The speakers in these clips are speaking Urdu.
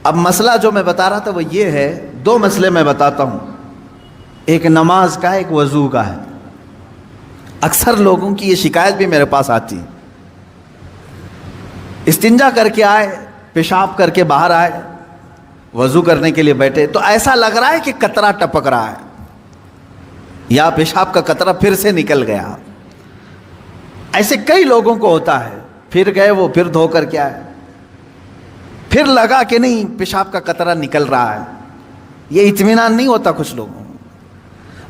اب مسئلہ جو میں بتا رہا تھا وہ یہ ہے، دو مسئلے میں بتاتا ہوں، ایک نماز کا، ایک وضو کا ہے۔ اکثر لوگوں کی یہ شکایت بھی میرے پاس آتی ہے، استنجا کر کے آئے، پیشاب کر کے باہر آئے، وضو کرنے کے لیے بیٹھے تو ایسا لگ رہا ہے کہ قطرہ ٹپک رہا ہے یا پیشاب کا قطرہ پھر سے نکل گیا۔ ایسے کئی لوگوں کو ہوتا ہے، پھر گئے وہ، پھر دھو کر کے آئے، پھر لگا کہ نہیں پیشاب کا قطرہ نکل رہا ہے۔ یہ اطمینان نہیں ہوتا کچھ لوگوں کو۔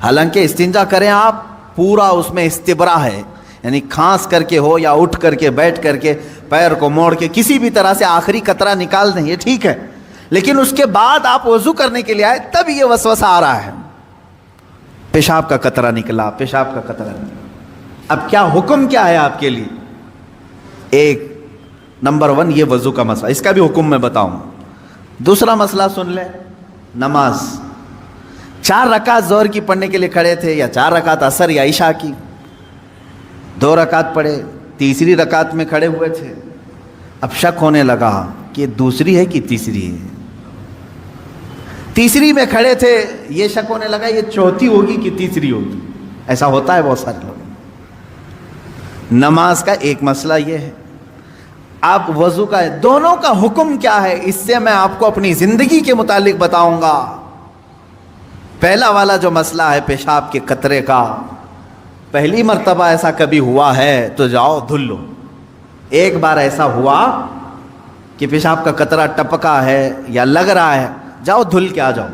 حالانکہ استنجا کریں آپ، پورا اس میں استبرا ہے، یعنی کھانس کر کے ہو یا اٹھ کر کے، بیٹھ کر کے، پیر کو موڑ کے، کسی بھی طرح سے آخری قطرہ نکال دیں، یہ ٹھیک ہے۔ لیکن اس کے بعد آپ وضو کرنے کے لیے آئے، تب یہ وسوسہ آ رہا ہے، پیشاب کا قطرہ نکلا، پیشاب کا قطرہ نکلا۔ اب کیا حکم کیا ہے آپ کے لیے؟ ایک نمبر 1 یہ وضو کا مسئلہ، اس کا بھی حکم میں بتاؤں۔ دوسرا مسئلہ سن لیں، نماز 4 رکعت ظہر کی پڑھنے کے لیے کھڑے تھے، یا 4 رکعت عصر یا عشاء کی، 2 رکعت پڑھے، تیسری رکعت میں کھڑے ہوئے تھے، اب شک ہونے لگا کہ دوسری ہے کہ تیسری ہے۔ تیسری میں کھڑے تھے، یہ شک ہونے لگا یہ چوتھی ہوگی کہ تیسری ہوگی۔ ایسا ہوتا ہے بہت سارے لوگ۔ نماز کا ایک مسئلہ یہ ہے، اب وضو کا ہے، دونوں کا حکم کیا ہے اس سے میں آپ کو اپنی زندگی کے متعلق بتاؤں گا۔ پہلا والا جو مسئلہ ہے پیشاب کے قطرے کا، پہلی مرتبہ ایسا کبھی ہوا ہے تو جاؤ دھل لو۔ ایک بار ایسا ہوا کہ پیشاب کا قطرہ ٹپکا ہے یا لگ رہا ہے، جاؤ دھل کے آ جاؤ۔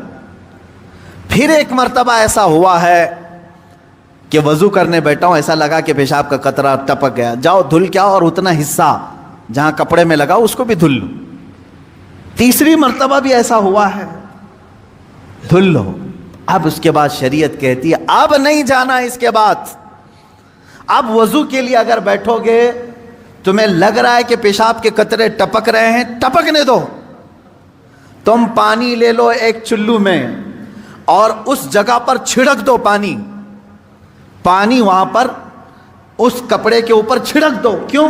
پھر ایک مرتبہ ایسا ہوا ہے کہ وضو کرنے بیٹھا ہوں، ایسا لگا کہ پیشاب کا قطرہ ٹپک گیا، جاؤ دھل کے آؤ، اور اتنا حصہ جہاں کپڑے میں لگا اس کو بھی دھل لو۔ تیسری مرتبہ بھی ایسا ہوا ہے، دھل لو۔ اب اس کے بعد شریعت کہتی ہے اب نہیں جانا اس کے بعد، اب وضو کے لیے اگر بیٹھو گے تمہیں لگ رہا ہے کہ پیشاب کے قطرے ٹپک رہے ہیں، ٹپکنے دو۔ تم پانی لے لو ایک چلو میں اور اس جگہ پر چھڑک دو پانی وہاں پر اس کپڑے کے اوپر چھڑک دو۔ کیوں؟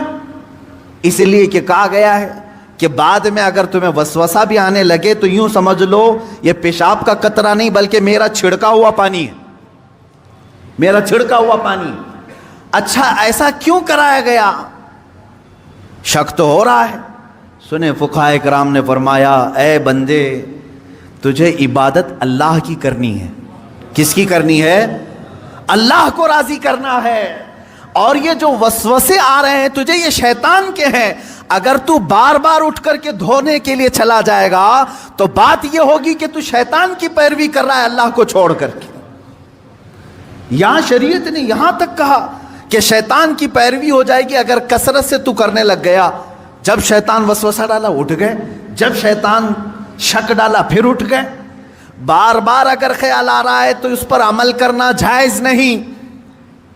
اس لیے کہ کہا گیا ہے کہ بعد میں اگر تمہیں وسوسہ بھی آنے لگے تو یوں سمجھ لو یہ پیشاب کا قطرہ نہیں بلکہ میرا چھڑکا ہوا پانی ہے، میرا چھڑکا ہوا پانی۔ اچھا ایسا کیوں کرایا گیا؟ شک تو ہو رہا ہے۔ سنیں فقہائے کرام نے فرمایا اے بندے تجھے عبادت اللہ کی کرنی ہے۔ کس کی کرنی ہے؟ اللہ کو راضی کرنا ہے۔ اور یہ جو وسوسے آ رہے ہیں تجھے یہ شیطان کے ہیں۔ اگر تو بار بار اٹھ کر کے دھونے کے لیے چلا جائے گا تو بات یہ ہوگی کہ تو شیطان کی پیروی کر رہا ہے اللہ کو چھوڑ کر کے۔ یہاں شریعت نے یہاں تک کہا کہ شیطان کی پیروی ہو جائے گی اگر کثرت سے تو کرنے لگ گیا۔ جب شیطان وسوسہ ڈالا اٹھ گئے، جب شیطان شک ڈالا پھر اٹھ گئے۔ بار بار اگر خیال آ رہا ہے تو اس پر عمل کرنا جائز نہیں۔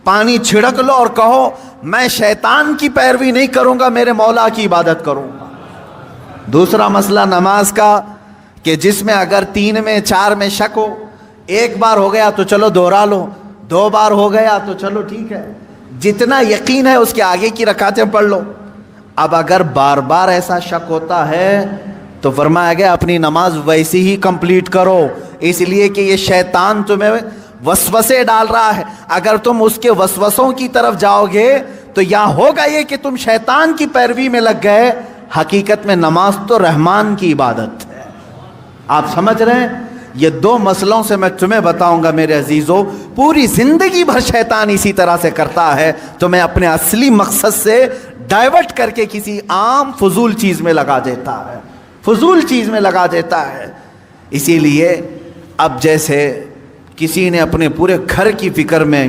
پانی چھڑک لو اور کہو میں شیطان کی پیروی نہیں کروں گا، میرے مولا کی عبادت کروں گا۔ دوسرا مسئلہ نماز کا کہ جس میں اگر 3 میں 4 میں شک ہو، ایک بار ہو گیا تو چلو دوہرا لو، 2 بار ہو گیا تو چلو ٹھیک ہے، جتنا یقین ہے اس کے آگے کی رکعتیں پڑھ لو۔ اب اگر بار بار ایسا شک ہوتا ہے تو فرمایا گیا اپنی نماز ویسی ہی کمپلیٹ کرو، اس لیے کہ یہ شیطان تمہیں وسوسے ڈال رہا ہے۔ اگر تم اس کے وسوسوں کی طرف جاؤ گے تو یہاں ہوگا یہ کہ تم شیطان کی پیروی میں لگ گئے۔ حقیقت میں نماز تو رحمان کی عبادت ہے۔ آپ سمجھ رہے ہیں؟ یہ 2 مسئلوں سے میں تمہیں بتاؤں گا میرے عزیزو، پوری زندگی بھر شیطان اسی طرح سے کرتا ہے، تمہیں اپنے اصلی مقصد سے ڈائیورٹ کر کے کسی عام فضول چیز میں لگا دیتا ہے، فضول چیز میں لگا دیتا ہے۔ اسی لیے اب جیسے کسی نے اپنے پورے گھر کی فکر میں،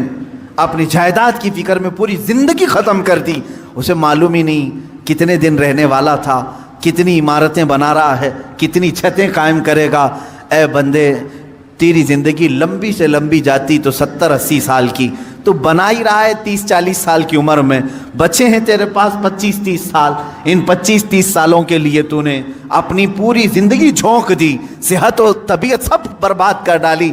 اپنی جائیداد کی فکر میں پوری زندگی ختم کر دی، اسے معلوم ہی نہیں کتنے دن رہنے والا تھا، کتنی عمارتیں بنا رہا ہے، کتنی چھتیں قائم کرے گا۔ اے بندے تیری زندگی لمبی سے لمبی جاتی تو 70-80 سال کی، تو بنا ہی رہا ہے 30-40 سال کی عمر میں، بچے ہیں تیرے پاس 25-30 سال، ان 25-30 سالوں کے لیے تو نے اپنی پوری زندگی جھونک دی، صحت و طبیعت سب برباد کر ڈالی۔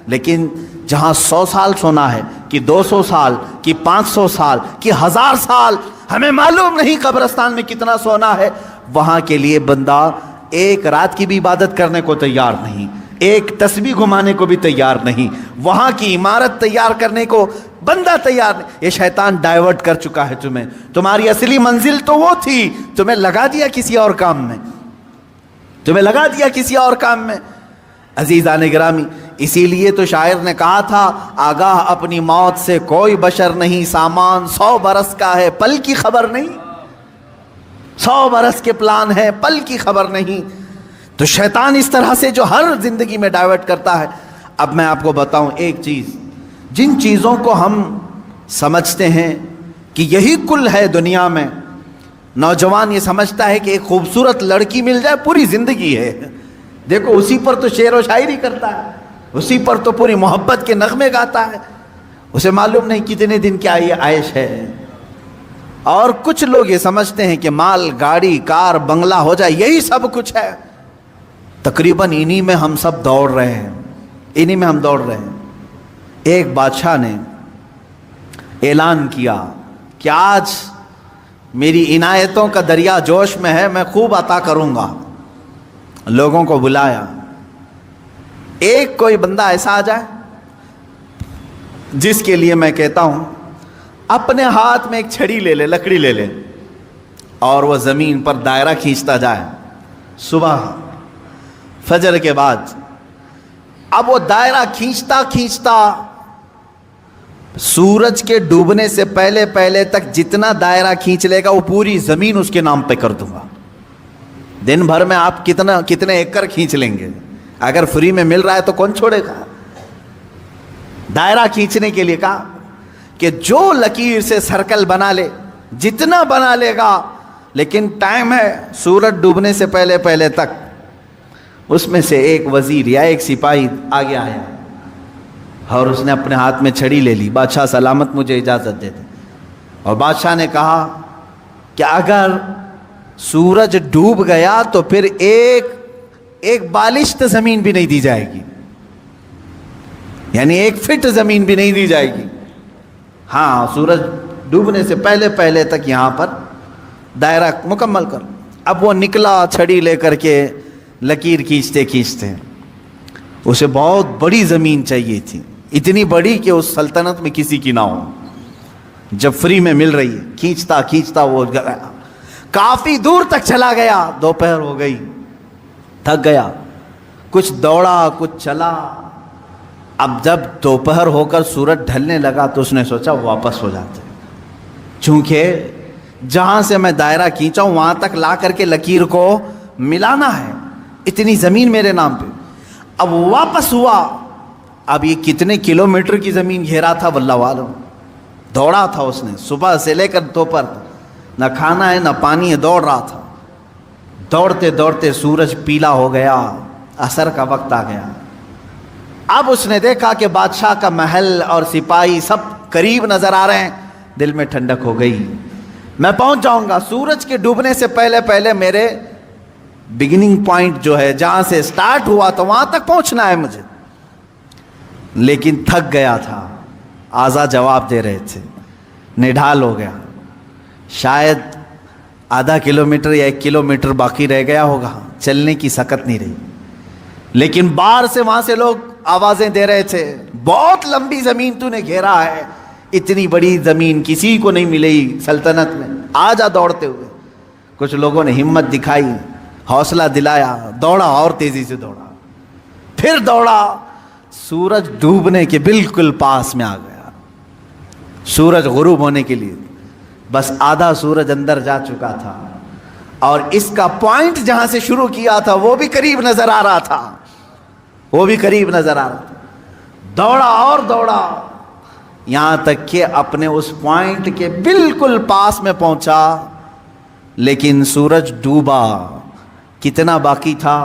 لیکن جہاں 100 سال سونا ہے کہ 200 سال کہ 500 سال کہ 1000 سال، ہمیں معلوم نہیں قبرستان میں کتنا سونا ہے، وہاں کے لیے بندہ ایک رات کی بھی عبادت کرنے کو تیار نہیں، ایک تسبیح گھمانے کو بھی تیار نہیں، وہاں کی عمارت تیار کرنے کو بندہ تیار نہیں۔ یہ شیطان ڈائیورٹ کر چکا ہے تمہیں، تمہاری اصلی منزل تو وہ تھی، تمہیں لگا دیا کسی اور کام میں، تمہیں لگا دیا کسی اور کام میں۔ عزیزان گرامی، اسی لیے تو شاعر نے کہا تھا، آگاہ اپنی موت سے کوئی بشر نہیں، سامان 100 برس کا ہے پل کی خبر نہیں، 100 برس کے پلان ہے پل کی خبر نہیں۔ تو شیطان اس طرح سے جو ہر زندگی میں ڈائیورٹ کرتا ہے۔ اب میں آپ کو بتاؤں ایک چیز، جن چیزوں کو ہم سمجھتے ہیں کہ یہی کل ہے دنیا میں، نوجوان یہ سمجھتا ہے کہ ایک خوبصورت لڑکی مل جائے پوری زندگی ہے، دیکھو اسی پر تو شعر و شاعری کرتا ہے، اسی پر تو پوری محبت کے نغمے گاتا ہے، اسے معلوم نہیں کتنے دن کیا یہ عائش ہے۔ اور کچھ لوگ یہ سمجھتے ہیں کہ مال، گاڑی، کار، بنگلہ ہو جائے یہی سب کچھ ہے۔ تقریباً انہی میں ہم سب دوڑ رہے ہیں، انہی میں ہم دوڑ رہے ہیں۔ ایک بادشاہ نے اعلان کیا کہ آج میری عنایتوں کا دریا جوش میں ہے، میں خوب عطا کروں گا۔ لوگوں کو بلایا، ایک کوئی بندہ ایسا آ جائے جس کے لیے میں کہتا ہوں اپنے ہاتھ میں ایک چھڑی لے لے، لکڑی لے لے، اور وہ زمین پر دائرہ کھینچتا جائے صبح فجر کے بعد۔ اب وہ دائرہ کھینچتا کھینچتا سورج کے ڈوبنے سے پہلے پہلے تک جتنا دائرہ کھینچ لے گا وہ پوری زمین اس کے نام پہ کر دوں گا۔ دن بھر میں آپ کتنے ایکڑ کھینچ لیں گے؟ اگر فری میں مل رہا ہے تو کون چھوڑے گا؟ دائرہ کھینچنے کے لیے کہا کہ جو لکیر سے سرکل بنا لے، جتنا بنا لے گا، لیکن ٹائم ہے سورج ڈوبنے سے پہلے پہلے تک۔ اس میں سے ایک وزیر یا ایک سپاہی آگے آیا اور اس نے اپنے ہاتھ میں چھڑی لے لی، بادشاہ سلامت مجھے اجازت دے دے۔ اور بادشاہ نے کہا کہ اگر سورج ڈوب گیا تو پھر ایک بالشت زمین بھی نہیں دی جائے گی، یعنی 1 فٹ زمین بھی نہیں دی جائے گی۔ ہاں، سورج ڈوبنے سے پہلے پہلے تک یہاں پر دائرہ مکمل کر۔ اب وہ نکلا چھڑی لے کر کے، لکیر کھینچتے کھینچتے، اسے بہت بڑی زمین چاہیے تھی، اتنی بڑی کہ اس سلطنت میں کسی کی نہ ہو، جب فری میں مل رہی ہے۔ کھینچتا کھینچتا وہ کافی دور تک چلا گیا، دوپہر ہو گئی، تھک گیا، کچھ دوڑا کچھ چلا۔ اب جب دوپہر ہو کر سورج ڈھلنے لگا تو اس نے سوچا واپس ہو جاتے، چونکہ جہاں سے میں دائرہ کھینچا ہوں وہاں تک لا کر کے لکیر کو ملانا ہے، اتنی زمین میرے نام پہ۔ اب واپس ہوا، اب یہ کتنے کلومیٹر کی زمین گھیرا تھا واللہ عالم، دوڑا تھا اس نے صبح سے لے کر دوپہر، نہ کھانا ہے نہ پانی ہے، دوڑ رہا تھا۔ دوڑتے دوڑتے سورج پیلا ہو گیا، عصر کا وقت آ گیا۔ اب اس نے دیکھا کہ بادشاہ کا محل اور سپاہی سب قریب نظر آ رہے ہیں، دل میں ٹھنڈک ہو گئی، میں پہنچ جاؤں گا۔ سورج کے ڈوبنے سے پہلے پہلے میرے بگننگ پوائنٹ جو ہے، جہاں سے سٹارٹ ہوا تو وہاں تک پہنچنا ہے مجھے، لیکن تھک گیا تھا، آزا جواب دے رہے تھے، نڈھال ہو گیا، شاید آدھا کلومیٹر یا 1 کلومیٹر باقی رہ گیا ہوگا، چلنے کی سکت نہیں رہی۔ لیکن باہر سے وہاں سے لوگ آوازیں دے رہے تھے، بہت لمبی زمین تو نے گھیرا ہے، اتنی بڑی زمین کسی کو نہیں ملی سلطنت میں، آ جا دوڑتے ہوئے۔ کچھ لوگوں نے ہمت دکھائی، حوصلہ دلایا، دوڑا اور تیزی سے دوڑا، پھر دوڑا، سورج ڈوبنے کے بالکل پاس میں آ گیا، سورج غروب ہونے کے لیے بس آدھا سورج اندر جا چکا تھا، اور اس کا پوائنٹ جہاں سے شروع کیا تھا وہ بھی قریب نظر آ رہا تھا، وہ بھی قریب نظر آ رہا تھا۔ دوڑا اور دوڑا، یہاں تک کہ اپنے اس پوائنٹ کے بالکل پاس میں پہنچا، لیکن سورج ڈوبا۔ کتنا باقی تھا؟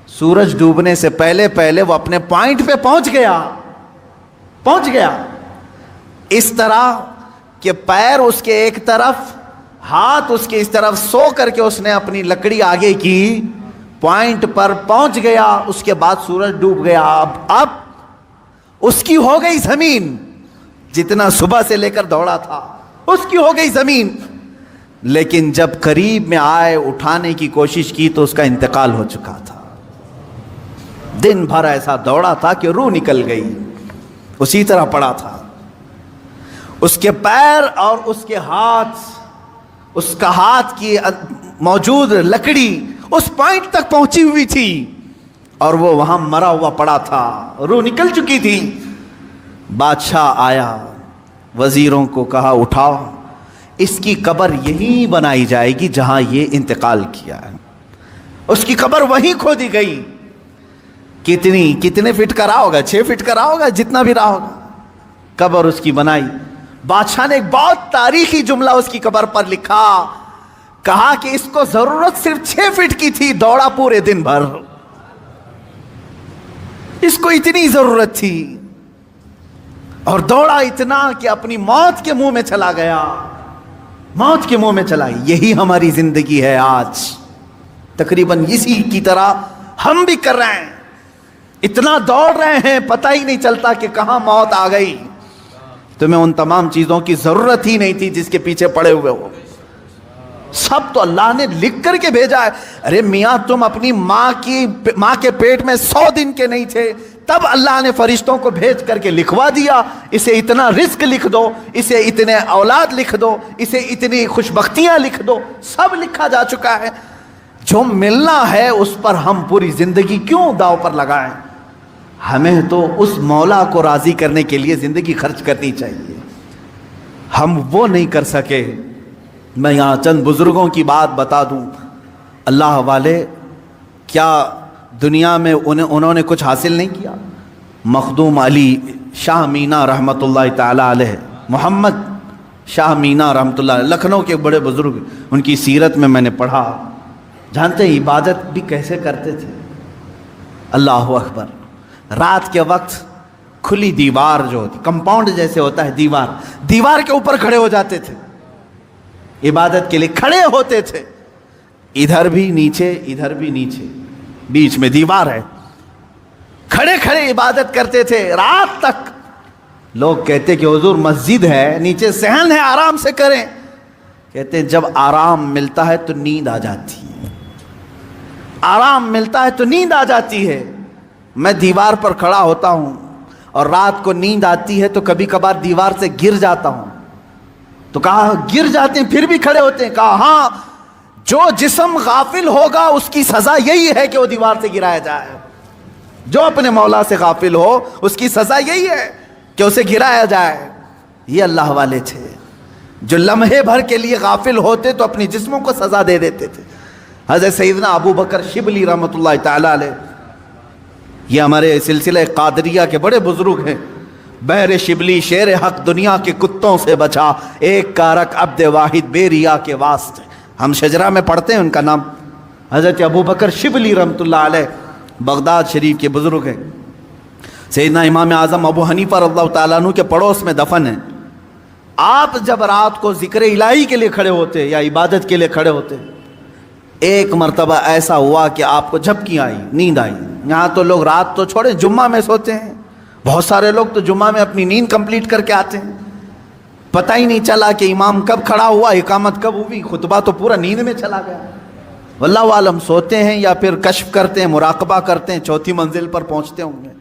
سورج ڈوبنے سے پہلے پہلے وہ اپنے پوائنٹ پہ پہنچ گیا، اس طرح کہ پیر اس کے ایک طرف، ہاتھ اس کے اس طرف، سو کر کے اس نے اپنی لکڑی آگے کی، پوائنٹ پر پہنچ گیا۔ اس کے بعد سورج ڈوب گیا۔ اب اس کی ہو گئی زمین، جتنا صبح سے لے کر دوڑا تھا اس کی ہو گئی زمین، لیکن جب قریب میں آئے اٹھانے کی کوشش کی تو اس کا انتقال ہو چکا تھا. دن بھر ایسا دوڑا تھا کہ روح نکل گئی، اسی طرح پڑا تھا. اس کے پیر اور اس کے ہاتھ، اس کا ہاتھ کی موجود لکڑی اس پوائنٹ تک پہنچی ہوئی تھی اور وہ وہاں مرا ہوا پڑا تھا، روح نکل چکی تھی. بادشاہ آیا، وزیروں کو کہا اٹھاؤ، اس کی قبر یہی بنائی جائے گی جہاں یہ انتقال کیا ہے. اس کی قبر وہیں کھودی گئی. کتنے فٹ کا رہا ہوگا؟ 6 فٹ کا رہا ہوگا، جتنا بھی رہا ہوگا. قبر اس کی بنائی. بادشاہ نے ایک بہت تاریخی جملہ اس کی قبر پر لکھا، کہا کہ اس کو ضرورت صرف 6 فٹ کی تھی، دوڑا پورے دن بھر، اس کو اتنی ضرورت تھی اور دوڑا اتنا کہ اپنی موت کے منہ میں چلا گیا، موت کے منہ میں چلا. یہی ہماری زندگی ہے آج، تقریباً اسی کی طرح ہم بھی کر رہے ہیں. اتنا دوڑ رہے ہیں، پتہ ہی نہیں چلتا کہ کہاں موت آ گئی. تمہیں ان تمام چیزوں کی ضرورت ہی نہیں تھی جس کے پیچھے پڑے ہوئے ہو. سب تو اللہ نے لکھ کر کے بھیجا ہے. ارے میاں، تم اپنی ماں کے پیٹ میں 100 دن کے نہیں تھے، تب اللہ نے فرشتوں کو بھیج کر کے لکھوا دیا، اسے اتنا رزق لکھ دو، اسے اتنے اولاد لکھ دو، اسے اتنی خوشبختیاں لکھ دو. سب لکھا جا چکا ہے. جو ملنا ہے اس پر ہم پوری زندگی کیوں داؤ پر لگائیں؟ ہمیں تو اس مولا کو راضی کرنے کے لیے زندگی خرچ کرنی چاہیے. ہم وہ نہیں کر سکے. میں یہاں چند بزرگوں کی بات بتا دوں. اللہ والے کیا دنیا میں انہوں نے کچھ حاصل نہیں کیا؟ مخدوم علی شاہ مینا رحمۃ اللہ تعالی علیہ، محمد شاہ مینا رحمۃ اللہ علیہ، لکھنؤ کے بڑے بزرگ، ان کی سیرت میں نے پڑھا. جانتے ہیں عبادت بھی کیسے کرتے تھے؟ اللہ اکبر. رات کے وقت کھلی دیوار جو ہوتی، کمپاؤنڈ جیسے ہوتا ہے دیوار کے اوپر کھڑے ہو جاتے تھے، عبادت کے لیے کھڑے ہوتے تھے. ادھر بھی نیچے، ادھر بھی نیچے، بیچ میں دیوار ہے. کھڑے کھڑے عبادت کرتے تھے رات تک. لوگ کہتے کہ حضور مسجد ہے، نیچے صحن ہے، آرام سے کریں. کہتے جب آرام ملتا ہے تو نیند آ جاتی ہے، آرام ملتا ہے تو نیند آ جاتی ہے. میں دیوار پر کھڑا ہوتا ہوں اور رات کو نیند آتی ہے تو کبھی کبھار دیوار سے گر جاتا ہوں. تو کہا گر جاتے ہیں پھر بھی کھڑے ہوتے ہیں؟ کہا ہاں، جو جسم غافل ہوگا اس کی سزا یہی ہے کہ وہ دیوار سے گرایا جائے. جو اپنے مولا سے غافل ہو اس کی سزا یہی ہے کہ اسے گرایا جائے. یہ اللہ والے تھے جو لمحے بھر کے لیے غافل ہوتے تو اپنی جسموں کو سزا دے دیتے تھے. حضرت سیدنا ابو بکر شبلی رحمۃ اللہ تعالی علیہ، یہ ہمارے سلسلہ قادریہ کے بڑے بزرگ ہیں. بحر شبلی شیر حق دنیا کے کتوں سے بچا، ایک کارک عبد واحد بے ریا کے واسطے. ہم شجرہ میں پڑھتے ہیں ان کا نام. حضرت ابو بکر شبلی رحمۃ اللہ علیہ بغداد شریف کے بزرگ ہیں. سیدنا امام اعظم ابو حنیفہ رضی اللہ تعالیٰ عنہ کے پڑوس میں دفن ہیں. آپ جب رات کو ذکر الہی کے لیے کھڑے ہوتے یا عبادت کے لیے کھڑے ہوتے، ایک مرتبہ ایسا ہوا کہ آپ کو جھپکی آئی، نیند آئی. یہاں تو لوگ رات تو چھوڑے، جمعہ میں سوتے ہیں. بہت سارے لوگ تو جمعہ میں اپنی نیند کمپلیٹ کر کے آتے ہیں. پتہ ہی نہیں چلا کہ امام کب کھڑا ہوا، اقامت کب ہوئی، خطبہ تو پورا نیند میں چلا گیا. واللہ عالم سوتے ہیں یا پھر کشف کرتے ہیں، مراقبہ کرتے ہیں، 4تھی منزل پر پہنچتے ہوں گے.